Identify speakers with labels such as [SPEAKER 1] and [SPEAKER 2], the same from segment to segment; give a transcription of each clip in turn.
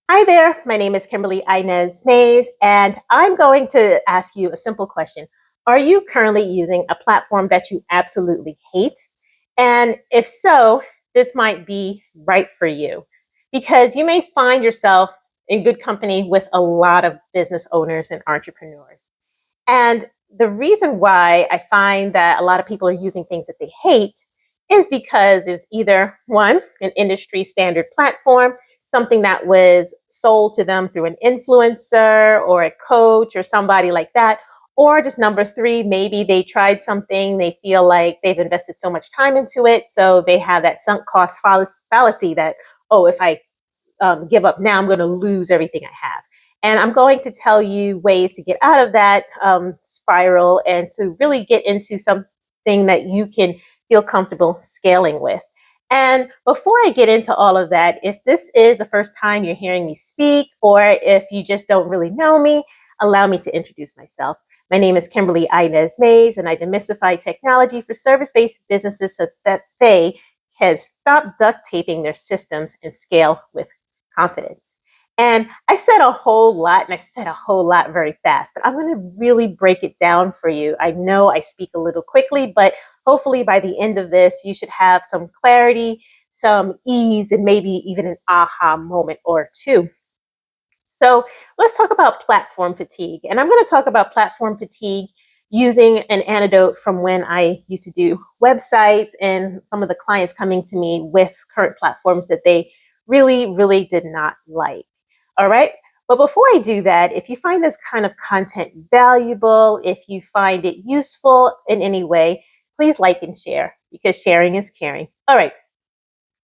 [SPEAKER 1] Hi there, my name is Kimberly Inez Mays, and I'm going to ask you a simple question. Are you currently using a platform that you absolutely hate? And if so, this might be right for you because you may find yourself in good company with a lot of business owners and entrepreneurs. And the reason why I find that a lot of people are using things that they hate is because it's either one, an industry standard platform, something that was sold to them through an influencer or a coach or somebody like that. Or just number three, maybe they tried something, they feel like they've invested so much time into it. So they have that sunk cost fallacy that, oh, if I give up now, I'm going to lose everything I have. And I'm going to tell you ways to get out of that spiral and to really get into something that you can feel comfortable scaling with. And before I get into all of that, if this is the first time you're hearing me speak, or if you just don't really know me, allow me to introduce myself. My name is Kimberly Inez Mays, and I demystify technology for service based businesses so that they can stop duct taping their systems and scale with confidence. And I said a whole lot, and I said a whole lot very fast, but I'm going to really break it down for you. I know I speak a little quickly, but hopefully by the end of this, you should have some clarity, some ease, and maybe even an aha moment or two. So let's talk about platform fatigue. And I'm going to talk about platform fatigue using an anecdote from when I used to do websites and some of the clients coming to me with current platforms that they really did not like. All right. But before I do that, if you find this kind of content valuable, if you find it useful in any way, please like and share because sharing is caring. All right.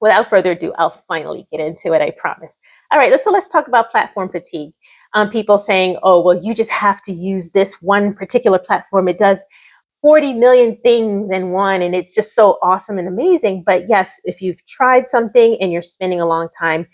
[SPEAKER 1] Without further ado, I'll finally get into it, I promise. All right, so let's talk about platform fatigue. People saying, oh, well, you just have to use this one particular platform. It does 40 million things in one, and it's just so awesome and amazing. But yes, if you've tried something and you're spending a long time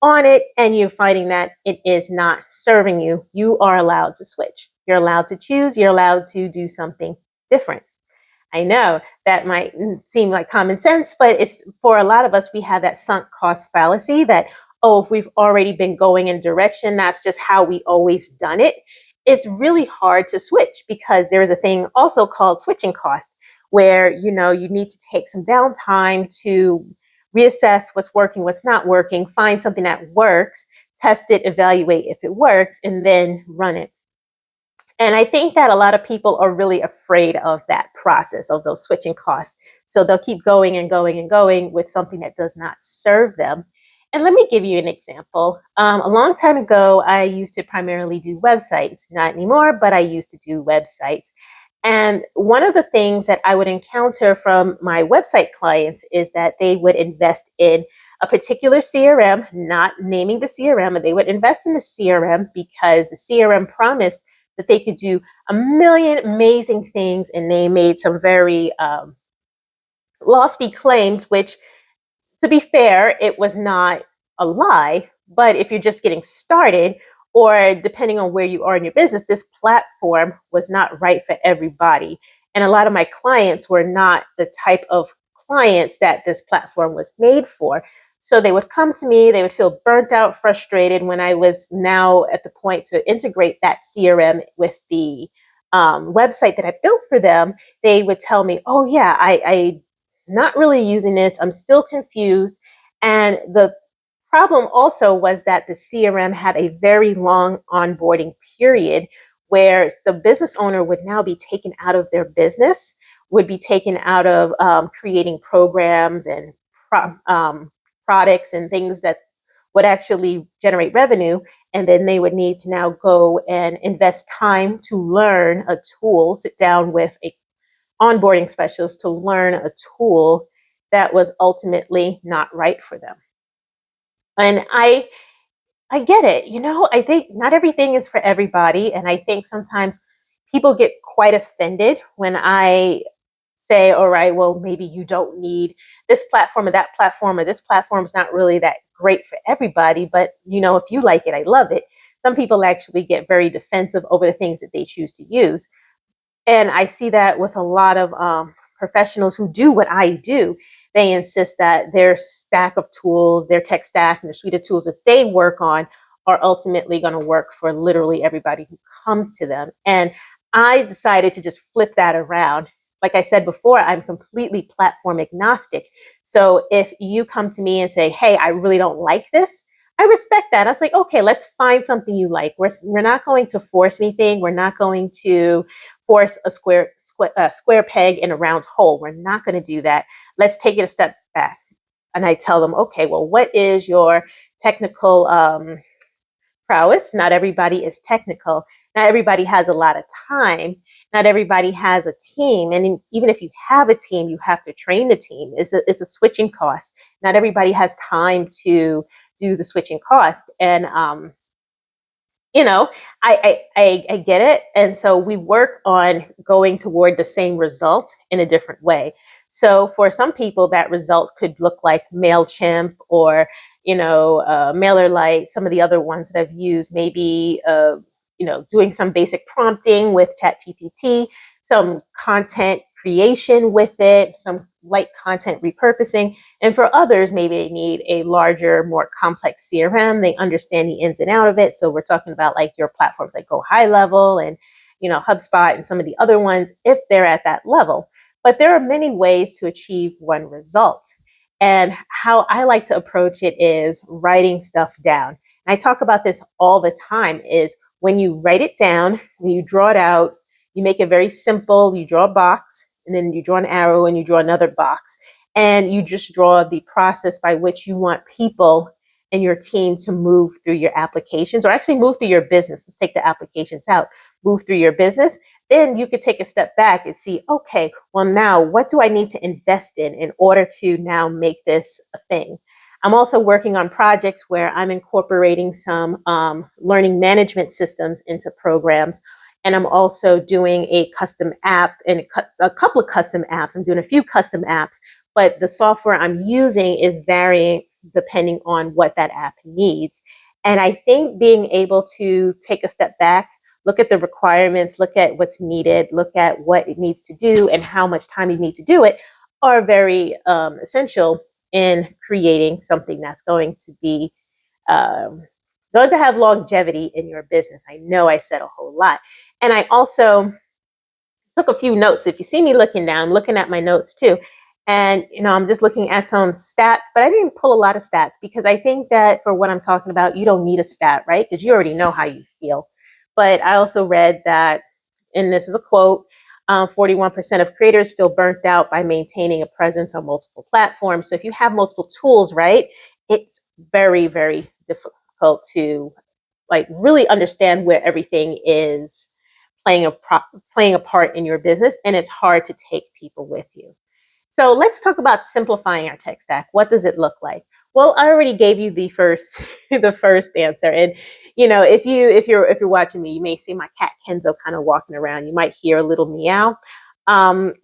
[SPEAKER 1] on it and you're finding that it is not serving you, you are allowed to switch. You're allowed to choose. You're allowed to do something different. I know that might seem like common sense, but it's for a lot of us, we have that sunk cost fallacy that, oh, if we've already been going in a direction, that's just how we always done it. It's really hard to switch because there is a thing also called switching cost where, you need to take some downtime to reassess what's working, what's not working, find something that works, test it, evaluate if it works, and then run it. And I think that a lot of people are really afraid of that process of those switching costs. So they'll keep going and going and going with something that does not serve them. And let me give you an example. A long time ago, I used to primarily do websites, not anymore, but I used to do websites. And one of the things that I would encounter from my website clients is that they would invest in a particular CRM, not naming the CRM, and they would invest in the CRM because the CRM promised that they could do a million amazing things, and they made some very lofty claims, which, to be fair, it was not a lie. But if you're just getting started, or depending on where you are in your business, this platform was not right for everybody. And a lot of my clients were not the type of clients that this platform was made for. So they would come to me, they would feel burnt out, frustrated when I was now at the point to integrate that CRM with the website that I built for them. They would tell me, oh, yeah, I not really using this. I'm still confused. And the problem also was that the CRM had a very long onboarding period where the business owner would now be taken out of their business, would be taken out of creating programs and products and things that would actually generate revenue. And then they would need to now go and invest time to learn a tool, sit down with a onboarding specialist to learn a tool that was ultimately not right for them. And I get it. I think not everything is for everybody. And I think sometimes people get quite offended when I say, all right, well, maybe you don't need this platform or that platform, or this platform is not really that great for everybody. But, if you like it, I love it. Some people actually get very defensive over the things that they choose to use. And I see that with a lot of professionals who do what I do. They insist that their stack of tools, their tech stack, and their suite of tools that they work on are ultimately going to work for literally everybody who comes to them. And I decided to just flip that around. Like I said before, I'm completely platform agnostic. So if you come to me and say, hey, I really don't like this, I respect that. I was like, okay, let's find something you like. We're not going to force anything. We're not going to force a square peg in a round hole. We're not going to do that. Let's take it a step back. And I tell them, okay, well, what is your technical prowess? Not everybody is technical. Not everybody has a lot of time. Not everybody has a team. And even if you have a team, you have to train the team. It's a switching cost. Not everybody has time to do the switching cost. And you know, I get it. And so we work on going toward the same result in a different way. So for some people, that result could look like MailChimp or, MailerLite, some of the other ones that I've used, maybe, doing some basic prompting with ChatGPT, some content creation with it, some light content repurposing. And for others, maybe they need a larger, more complex CRM. They understand the ins and out of it. So we're talking about like your platforms like Go High Level and, HubSpot and some of the other ones if they're at that level. But there are many ways to achieve one result. And how I like to approach it is writing stuff down. And I talk about this all the time is when you write it down, when you draw it out, you make it very simple. You draw a box and then you draw an arrow and you draw another box. And you just draw the process by which you want people and your team to move through your applications or actually move through your business. Let's take the applications out, move through your business. Then you could take a step back and see, okay, well, now what do I need to invest in order to now make this a thing? I'm also working on projects where I'm incorporating some learning management systems into programs. And I'm also doing a custom app and a couple of custom apps. I'm doing a few custom apps, but the software I'm using is varying depending on what that app needs. And I think being able to take a step back, look at the requirements, look at what's needed, look at what it needs to do and how much time you need to do it are very essential in creating something that's going to be going to have longevity in your business. I know I said a whole lot. And I also took a few notes. If you see me looking down, I'm looking at my notes too. And, I'm just looking at some stats, but I didn't pull a lot of stats because I think that for what I'm talking about, you don't need a stat, right? Because you already know how you feel. But I also read that, and this is a quote, 41% of creators feel burnt out by maintaining a presence on multiple platforms. So if you have multiple tools, right, it's very, very difficult to like really understand where everything is playing a part in your business, and it's hard to take people with you. So let's talk about simplifying our tech stack. What does it look like? Well, I already gave you the first the first answer. And if you're watching me, you may see my cat Kenzo kind of walking around. You might hear a little meow.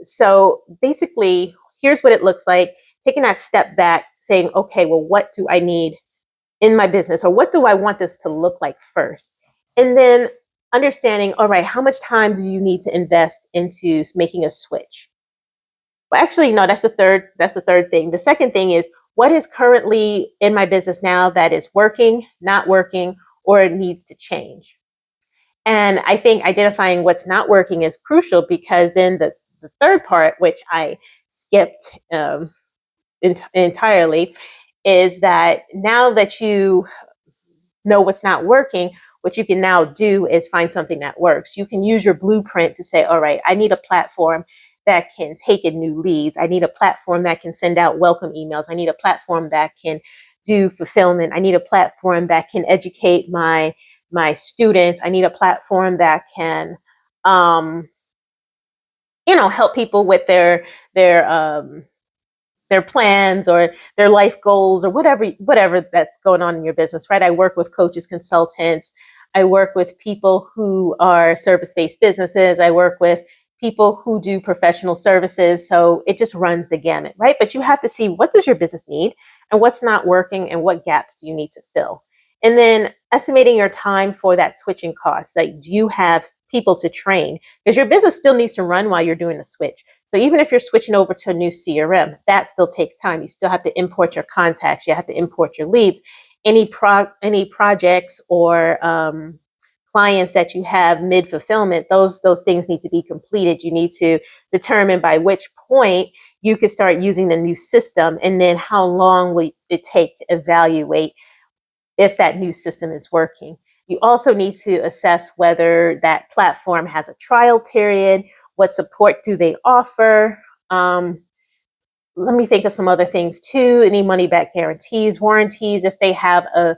[SPEAKER 1] So basically, here's what it looks like. Taking that step back, saying, okay, well, what do I need in my business, or what do I want this to look like first? And then understanding, all right, how much time do you need to invest into making a switch? Well, actually, no, that's the third thing. The second thing is what is currently in my business now that is working, not working, or it needs to change. And I think identifying what's not working is crucial because then the third part, which I skipped entirely, is that now that you know what's not working, what you can now do is find something that works. You can use your blueprint to say, all right, I need a platform that can take in new leads. I need a platform that can send out welcome emails. I need a platform that can do fulfillment. I need a platform that can educate my students. I need a platform that can, help people with their plans or their life goals or whatever that's going on in your business, right? I work with coaches, consultants. I work with people who are service-based businesses. I work with people who do professional services. So it just runs the gamut, right? But you have to see what does your business need and what's not working and what gaps do you need to fill. And then estimating your time for that switching cost. Like, do you have people to train? Because your business still needs to run while you're doing the switch. So even if you're switching over to a new CRM, that still takes time. You still have to import your contacts. You have to import your leads. any projects or clients that you have mid fulfillment, those things need to be completed. You need to determine by which point you could start using the new system, and then how long will it take to evaluate if that new system is working. You also need to assess whether that platform has a trial period, what support do they offer. Let me think of some other things too. Any money back guarantees, warranties, if they have a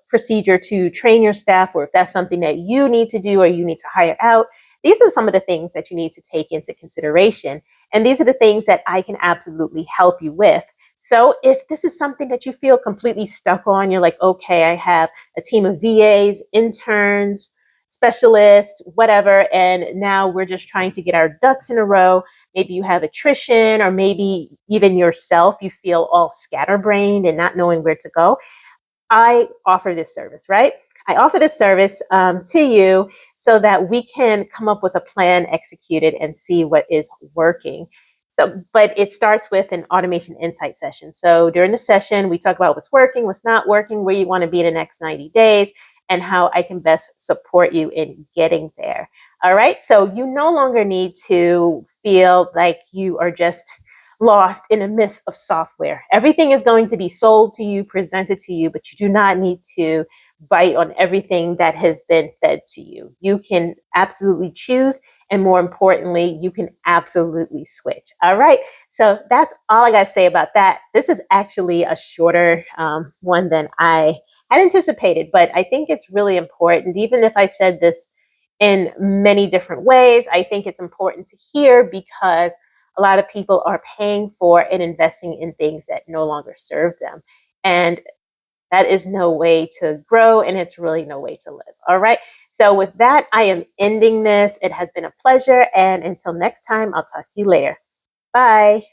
[SPEAKER 1] procedure to train your staff, or if that's something that you need to do or you need to hire out. These are some of the things that you need to take into consideration. And these are the things that I can absolutely help you with. So if this is something that you feel completely stuck on, you're like, okay, I have a team of VAs, interns, specialists, whatever, and now we're just trying to get our ducks in a row. Maybe you have attrition, or maybe even yourself, you feel all scatterbrained and not knowing where to go. I offer this service, right? I offer this service to you so that we can come up with a plan, execute it, and see what is working. So, but it starts with an automation insight session. So during the session, we talk about what's working, what's not working, where you want to be in the next 90 days, and how I can best support you in getting there. All right. So you no longer need to feel like you are just lost in the midst of software. Everything is going to be sold to you, presented to you, but you do not need to bite on everything that has been fed to you. You can absolutely choose, and more importantly, you can absolutely switch. All right. So that's all I got to say about that. This is actually a shorter one than I had anticipated, but I think it's really important. Even if I said this in many different ways, I think it's important to hear, because a lot of people are paying for and investing in things that no longer serve them. And that is no way to grow, and it's really no way to live. All right. So with that, I am ending this. It has been a pleasure. And until next time, I'll talk to you later. Bye.